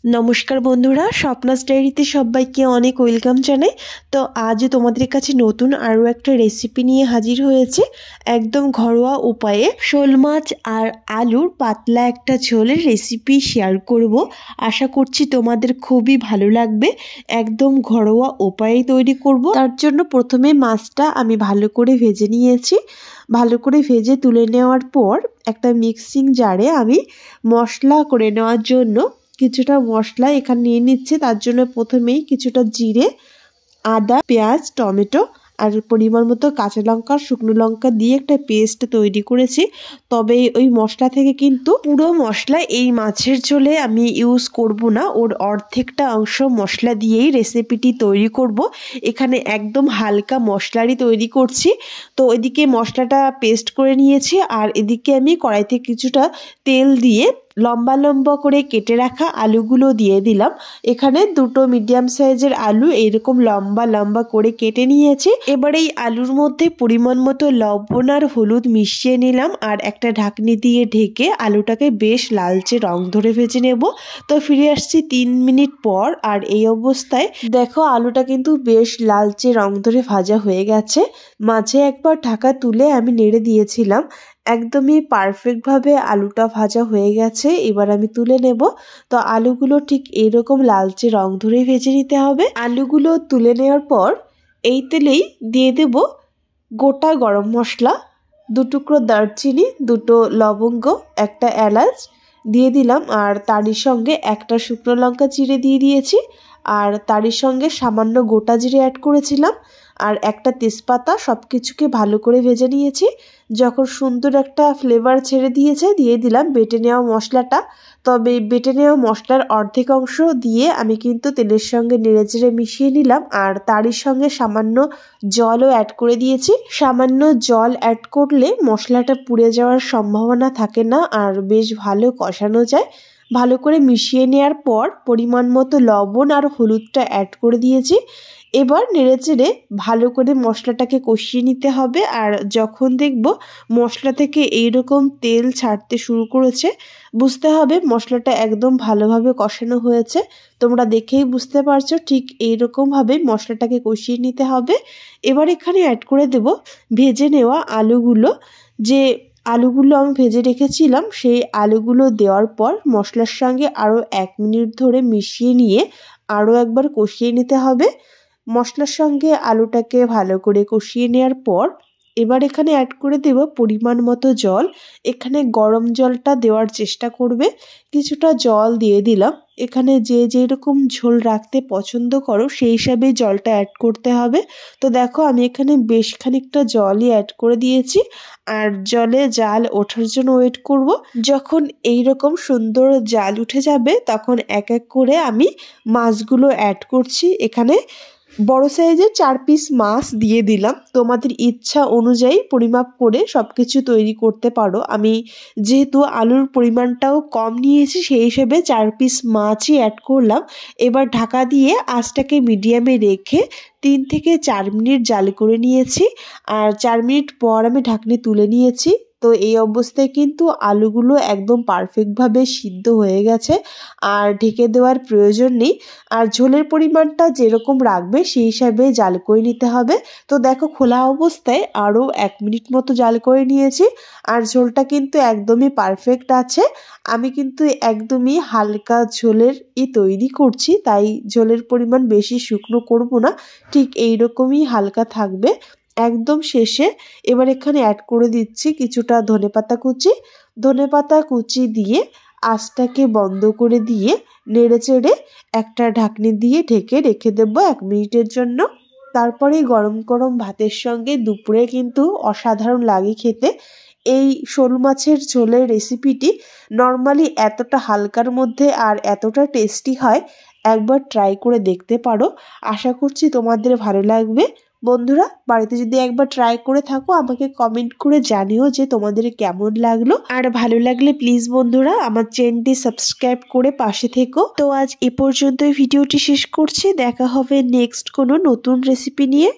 নমস্কার বন্ধুরা, স্বপ্নাস ডায়েরিতে সবাইকে অনেক ওয়েলকাম জানাই। তো আজ তোমাদের কাছে নতুন আরও একটা রেসিপি নিয়ে হাজির হয়েছে। একদম ঘরোয়া উপায়ে শোল মাছ আর আলুর পাতলা একটা ঝোলের রেসিপি শেয়ার করব। আশা করছি তোমাদের খুবই ভালো লাগবে। একদম ঘরোয়া উপায়ে তৈরি করব। তার জন্য প্রথমে মাছটা আমি ভালো করে ভেজে নিয়েছি। ভালো করে ভেজে তুলে নেওয়ার পর একটা মিক্সিং জারে আমি মশলা করে নেওয়ার জন্য কিছুটা মশলা এখানে নিয়ে নিচ্ছে। তার জন্য প্রথমেই কিছুটা জিরে, আদা, পেঁয়াজ, টমেটো আর পরিমাণ মতো কাঁচা লঙ্কা, শুকনো লঙ্কা দিয়ে একটা পেস্ট তৈরি করেছি। তবে ওই মশলা থেকে কিন্তু পুরো মশলা এই মাছের ঝোলে আমি ইউজ করব না, ওর অর্ধেকটা অংশ মশলা দিয়েই রেসিপিটি তৈরি করব। এখানে একদম হালকা মশলারই তৈরি করছি। তো এদিকে মশলাটা পেস্ট করে নিয়েছি আর এদিকে আমি কড়াইতে কিছুটা তেল দিয়ে লম্বা লম্বা করে কেটে রাখা আলুগুলো দিয়ে দিলাম। এখানে দুটো মিডিয়াম সাইজের আলু এইরকম লম্বা লম্বা করে কেটে নিয়েছি। এবার এই আলুর মধ্যে পরিমাণ মতো লবণ আর হলুদ মিশিয়ে নিলাম আর একটা ঢাকনি দিয়ে ঢেকে আলুটাকে বেশ লালচে রং ধরে ভেজে নেব। তো ফিরে আসছি 3 মিনিট পর আর এই অবস্থায় দেখো আলুটা কিন্তু বেশ লালচে রং ধরে ভাজা হয়ে গেছে। মাঝে একবার ঢাকা তুলে আমি নেড়ে দিয়েছিলাম। একদমই পারফেক্টভাবে আলুটা ভাজা হয়ে গেছে। এবার আমি তুলে নেব। তো আলুগুলো ঠিক এরকম লালচে রং ধরে ভেজে নিতে হবে। আলুগুলো তুলে নেওয়ার পর এই তেলেই দিয়ে দেব গোটা গরম মশলা, 2 টুকরো দারচিনি, 2টো লবঙ্গ, একটা এলাচ দিয়ে দিলাম আর তারই সঙ্গে একটা শুকনো লঙ্কা চিড়ে দিয়ে দিয়েছি আর তারই সঙ্গে সামান্য গোটা জিরে অ্যাড করেছিলাম আর একটা তেজপাতা। সব কিছুকে ভালো করে ভেজে নিয়েছি। যখন সুন্দর একটা ফ্লেভার ছেড়ে দিয়েছে দিয়ে দিলাম বেটে নেওয়া মশলাটা। তবে বেটে নেওয়া মশলার অর্ধেক অংশ দিয়ে আমি কিন্তু তেলের সঙ্গে নেড়েচেড়ে মিশিয়ে নিলাম আর তারই সঙ্গে সামান্য জলও অ্যাড করে দিয়েছি। সামান্য জল অ্যাড করলে মশলাটা পুড়ে যাওয়ার সম্ভাবনা থাকে না আর বেশ ভালো কষানো যায়। ভালো করে মিশিয়ে নেওয়ার পর পরিমাণ মতো লবণ আর হলুদটা অ্যাড করে দিয়েছি। এবার নেড়েচেড়ে ভালো করে মশলাটাকে কষিয়ে নিতে হবে আর যখন দেখব মশলা থেকে এইরকম তেল ছাড়তে শুরু করেছে বুঝতে হবে মশলাটা একদম ভালোভাবে কষানো হয়েছে। তোমরা দেখেই বুঝতে পারছো ঠিক এইরকমভাবে মশলাটাকে কষিয়ে নিতে হবে। এবার এখানে অ্যাড করে দেব ভেজে নেওয়া আলুগুলো। যে আলুগুলো আমি ভেজে রেখেছিলাম সেই আলুগুলো দেওয়ার পর মশলার সঙ্গে আরও 1 মিনিট ধরে মিশিয়ে নিয়ে আরও একবার কষিয়ে নিতে হবে। মশলার সঙ্গে আলুটাকে ভালো করে কষিয়ে নেওয়ার পর এবার এখানে অ্যাড করে দেব পরিমাণ মতো জল। এখানে গরম জলটা দেওয়ার চেষ্টা করবে। কিছুটা জল দিয়ে দিলাম। এখানে যে যেরকম ঝোল রাখতে পছন্দ করো সেই হিসাবে জলটা অ্যাড করতে হবে। তো দেখো আমি এখানে বেশ খানিকটা জলই অ্যাড করে দিয়েছি আর জলে জাল ওঠার জন্য ওয়েট করব। যখন এইরকম সুন্দর জাল উঠে যাবে তখন এক এক করে আমি মাছগুলো অ্যাড করছি। এখানে বড় সাইজের 4 পিস মাছ দিয়ে দিলাম। তোমাদের ইচ্ছা অনুযায়ী পরিমাপ করে সবকিছু তৈরি করতে পারো। আমি যেহেতু আলুর পরিমাণটাও কম নিয়েছি সেই হিসেবে 4 পিস মাছই অ্যাড করলাম। এবার ঢাকা দিয়ে আঁচটাকে মিডিয়ামে রেখে 3 থেকে 4 মিনিট জাল করে নিয়েছি আর 4 মিনিট পর আমি ঢাকনি তুলে নিয়েছি। তো এই অবস্থায় কিন্তু আলুগুলো একদম পারফেক্টভাবে সিদ্ধ হয়ে গেছে আর ঢেকে দেওয়ার প্রয়োজন নেই। আর ঝোলের পরিমাণটা যেরকম রাখবে সেই হিসাবে জাল করে নিতে হবে। তো দেখো খোলা অবস্থায় আরও 1 মিনিট মতো জাল করে নিয়েছি আর ঝোলটা কিন্তু একদমই পারফেক্ট আছে। আমি কিন্তু একদমই হালকা ঝোলের তৈরি করছি, তাই ঝোলের পরিমাণ বেশি শুকনো করব না, ঠিক এইরকমই হালকা থাকবে। একদম শেষে এবার এখানে অ্যাড করে দিচ্ছি কিছুটা ধনেপাতা কুচি। ধনেপাতা কুচি দিয়ে আঁচটাকে বন্ধ করে দিয়ে নেড়েচেড়ে একটা ঢাকনি দিয়ে ঢেকে রেখে দেব 1 মিনিটের জন্য। তারপরে গরম গরম ভাতের সঙ্গে দুপুরে কিন্তু অসাধারণ লাগে খেতে। এই শোল মাছের ঝোলের রেসিপিটি নর্মালি এতটা হালকার মধ্যে আর এতটা টেস্টি হয়, একবার ট্রাই করে দেখতে পারো। আশা করছি তোমাদের ভালো লাগবে। বন্ধুরা বাড়িতে যদি একবার ট্রাই করে থাকো আমাকে কমেন্ট করে জানিও যে তোমাদের কেমন লাগলো। আর ভালো লাগলে প্লিজ বন্ধুরা আমার চ্যানেলটি সাবস্ক্রাইব করে পাশে থেকো। তো আজ এ পর্যন্তই ভিডিওটি শেষ করছি। দেখা হবে নেক্সট কোনো নতুন রেসিপি নিয়ে।